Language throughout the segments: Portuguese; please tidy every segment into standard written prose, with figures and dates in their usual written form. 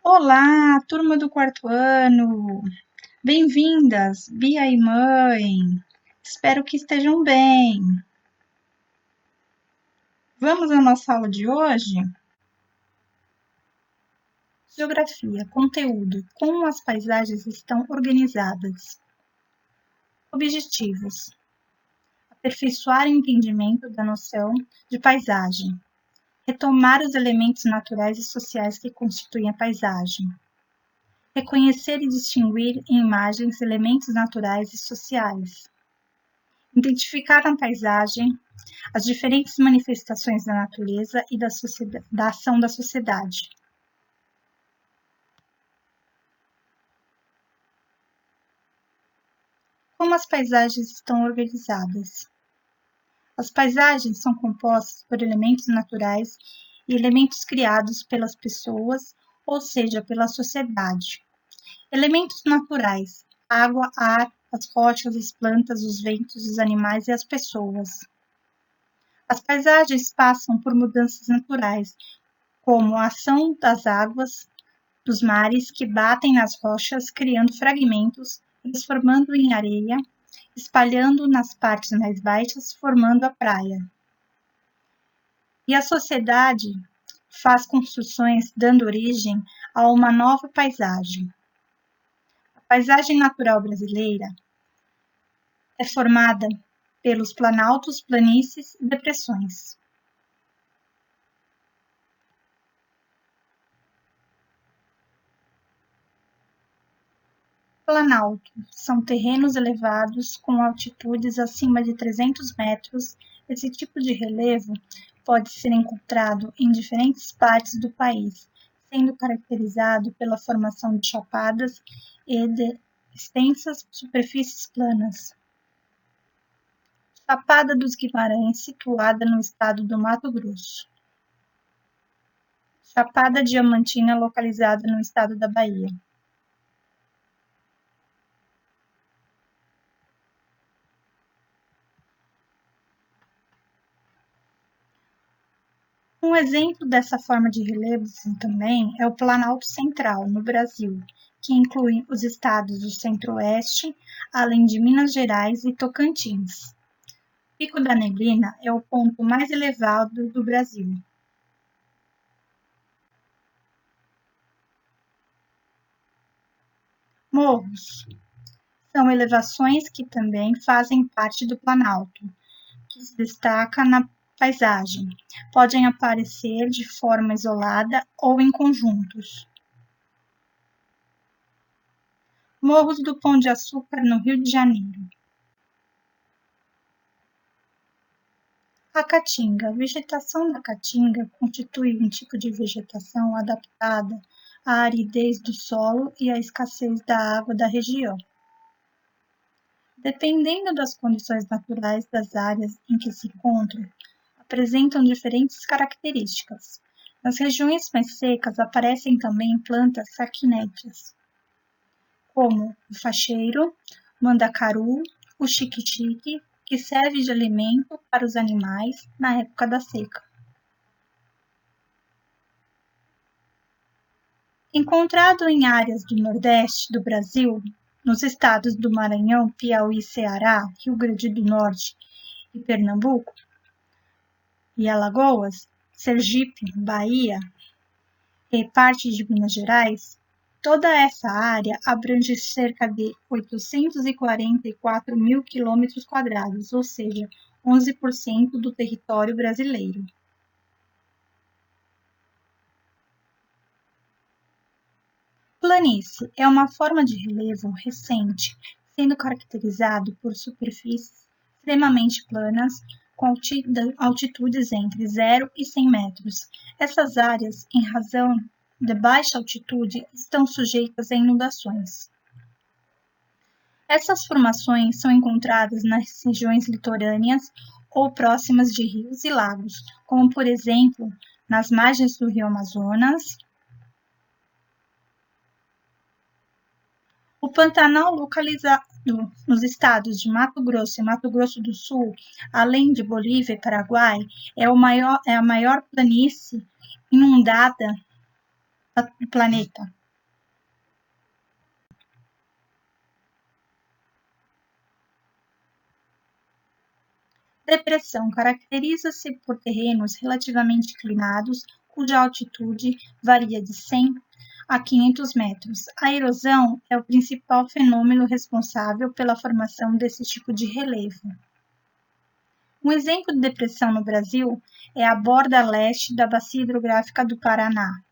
Olá, turma do quarto ano! Bem-vindas, Bia e mãe! Espero que estejam bem. Vamos à nossa aula de hoje? Geografia, conteúdo, como as paisagens estão organizadas. Objetivos: aperfeiçoar o entendimento da noção de paisagem, retomar os elementos naturais e sociais que constituem a paisagem, reconhecer e distinguir em imagens elementos naturais e sociais, identificar na paisagem as diferentes manifestações da natureza e da ação da sociedade. Como as paisagens estão organizadas? As paisagens são compostas por elementos naturais e elementos criados pelas pessoas, ou seja, pela sociedade. Elementos naturais: água, ar, as rochas, as plantas, os ventos, os animais e as pessoas. As paisagens passam por mudanças naturais, como a ação das águas dos mares que batem nas rochas, criando fragmentos, transformando em areia, espalhando nas partes mais baixas, formando a praia. E a sociedade faz construções dando origem a uma nova paisagem. A paisagem natural brasileira é formada pelos planaltos, planícies e depressões. Planalto são terrenos elevados com altitudes acima de 300 metros. Esse tipo de relevo pode ser encontrado em diferentes partes do país, sendo caracterizado pela formação de chapadas e de extensas superfícies planas. Chapada dos Guimarães, situada no estado do Mato Grosso. Chapada Diamantina, localizada no estado da Bahia. Um exemplo dessa forma de relevo também é o Planalto Central, no Brasil, que inclui os estados do Centro-Oeste, além de Minas Gerais e Tocantins. Pico da Neblina é o ponto mais elevado do Brasil. Morros são elevações que também fazem parte do Planalto, que se destaca na paisagem. Podem aparecer de forma isolada ou em conjuntos. Morros do Pão de Açúcar, no Rio de Janeiro. A caatinga. A vegetação da caatinga constitui um tipo de vegetação adaptada à aridez do solo e à escassez da água da região. Dependendo das condições naturais das áreas em que se encontram, apresentam diferentes características. Nas regiões mais secas aparecem também plantas saquinétias, como o facheiro, mandacaru, o xique-xique, que serve de alimento para os animais na época da seca. Encontrado em áreas do Nordeste do Brasil, nos estados do Maranhão, Piauí, Ceará, Rio Grande do Norte e Pernambuco, e Alagoas, Sergipe, Bahia e parte de Minas Gerais, toda essa área abrange cerca de 844 mil quilômetros quadrados, ou seja, 11% do território brasileiro. Planície é uma forma de relevo recente, sendo caracterizado por superfícies extremamente planas, com altitudes entre 0 e 100 metros. Essas áreas, em razão de baixa altitude, estão sujeitas a inundações. Essas formações são encontradas nas regiões litorâneas ou próximas de rios e lagos, como, por exemplo, nas margens do rio Amazonas, o Pantanal localizado nos estados de Mato Grosso e Mato Grosso do Sul, além de Bolívia e Paraguai, é a maior planície inundada do planeta. Depressão caracteriza-se por terrenos relativamente inclinados, cuja altitude varia de 100 a 500 metros. A erosão é o principal fenômeno responsável pela formação desse tipo de relevo. Um exemplo de depressão no Brasil é a borda leste da Bacia Hidrográfica do Paraná.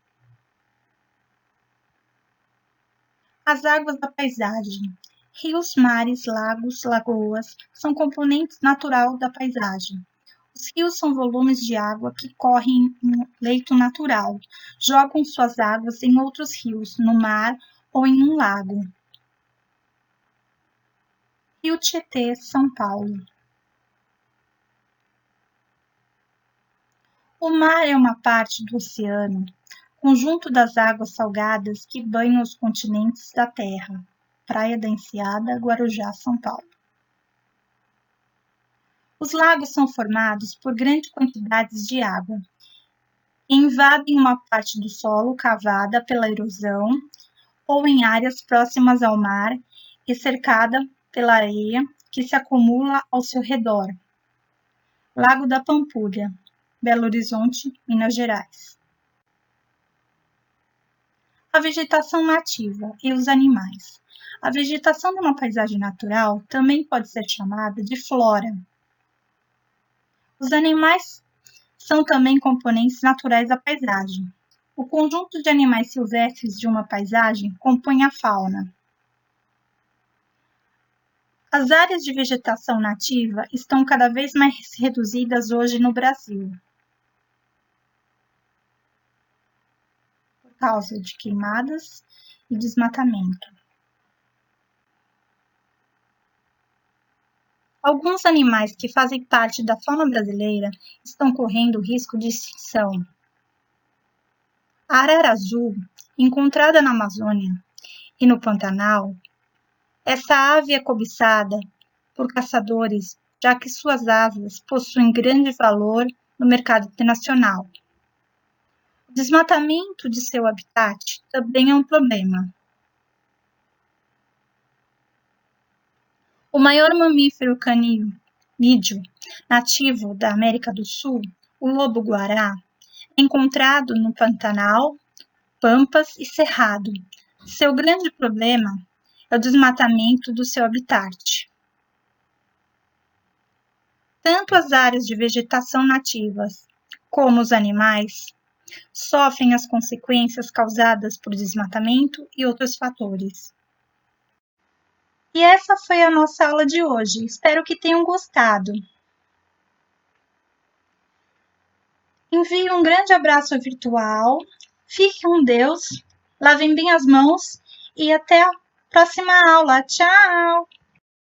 As águas da paisagem. Rios, mares, lagos, lagoas são componentes natural da paisagem. Os rios são volumes de água que correm em um leito natural, jogam suas águas em outros rios, no mar ou em um lago. Rio Tietê, São Paulo. O mar é uma parte do oceano, conjunto das águas salgadas que banham os continentes da Terra. Praia da Enseada, Guarujá, São Paulo. Os lagos são formados por grandes quantidades de água, que invadem uma parte do solo cavada pela erosão ou em áreas próximas ao mar e cercada pela areia que se acumula ao seu redor. Lago da Pampulha, Belo Horizonte, Minas Gerais. A vegetação nativa e os animais. A vegetação de uma paisagem natural também pode ser chamada de flora. Os animais são também componentes naturais da paisagem. O conjunto de animais silvestres de uma paisagem compõe a fauna. As áreas de vegetação nativa estão cada vez mais reduzidas hoje no Brasil, por causa de queimadas e desmatamento. Alguns animais que fazem parte da fauna brasileira estão correndo risco de extinção. A arara azul, encontrada na Amazônia e no Pantanal, essa ave é cobiçada por caçadores, já que suas asas possuem grande valor no mercado internacional. O desmatamento de seu habitat também é um problema. O maior mamífero canídeo nativo da América do Sul, o lobo-guará, é encontrado no Pantanal, Pampas e Cerrado. Seu grande problema é o desmatamento do seu habitat. Tanto as áreas de vegetação nativas como os animais sofrem as consequências causadas por desmatamento e outros fatores. E essa foi a nossa aula de hoje. Espero que tenham gostado. Envio um grande abraço virtual. Fique com Deus. Lavem bem as mãos e até a próxima aula. Tchau!